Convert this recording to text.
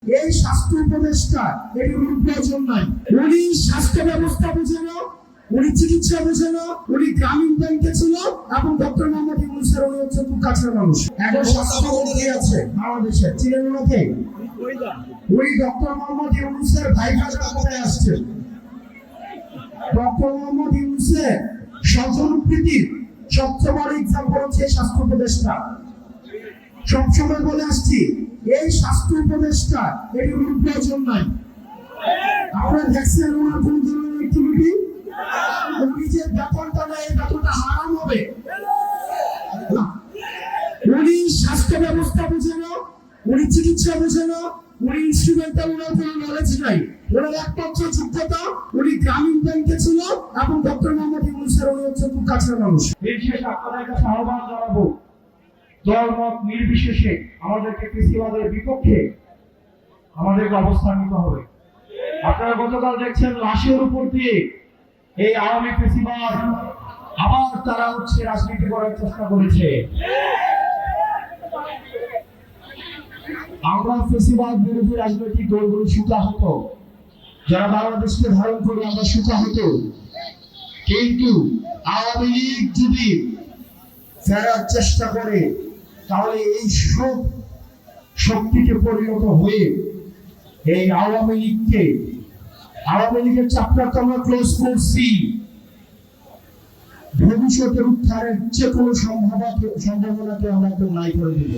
এই স্বাস্থ্য উপদেষ্টা এর কোনো প্রয়োজন নাই। উনি স্বাস্থ্য ব্যবস্থা বুঝে না, উনি চিকিৎসা বুঝে না, উনি গ্রামীণ ব্যাংকে ছিল এবং ডক্টর মোহাম্মদ ইউনূসের উনি হচ্ছে খুব কাছের মানুষ। এখন স্বাস্থ্যমন্ত্রী আছে বাংলাদেশে, চিনেন ওনাকে? উনি ডক্টর মোহাম্মদ ইউনূসের ভাইফাজা কোথায় আসছে? ডক্টর মোহাম্মদ ইউনূসের স্বজনপ্রীতির সবচেয়ে বড় এক্সাম্পল হচ্ছে স্বাস্থ্য উপদেষ্টা। সবসময় বলে আসছি এই স্বাস্থ্য উপদেষ্টা এর কোনো প্রয়োজন নাই। আপনারা দেখছেন ওনার কোন ধরনের অ্যাক্টিভিটি? উনি যে বেতনটা নেয় এই বেতনটা হারাম হবে। উনি স্বাস্থ্য ব্যবস্থা বুঝে না, উনি চিকিৎসা বুঝে না, উনি ইনস্ট্রুমেন্টাল, ওনার কোনো নলেজ নাই। ওনার একমাত্র যোগ্যতা উনি গ্রামীণ ব্যাংকে ছিল এবং ডক্টর মোহাম্মদ ইউনূসের উনি হচ্ছে খুব কাছের মানুষ। এই শেষে আপনাদের কাছে আহ্বান জানাবো, দলমত নির্বিশেষে আমাদেরকে কৃষিবাদের বিপক্ষে আমাদেরকে অবস্থান নিতে হবে। আপনারা গতকাল দেখছেন লাশের উপর দিয়ে এই আওয়ামী কৃষিবাদ আবার তারা হচ্ছে রাজনীতি করার চেষ্টা করেছে। আমরা কৃষিবাদ বিরোধী রাজনৈতিক দলগুলো সুতা হতো, যারা বাংলাদেশকে ধারণ করে আমরা সুতা হতো, কিন্তু আওয়ামী লীগ যদি ফেরার চেষ্টা করে তাহলে এই সব শক্তিকে পরিণত হয়ে এই আওয়ামী লীগের চ্যাপ্টারটা আমরা ক্লোজ করছি। ভবিষ্যতের উত্থানের যে কোনো সম্ভাবনাকে আমরা একদম নাই করে দেব।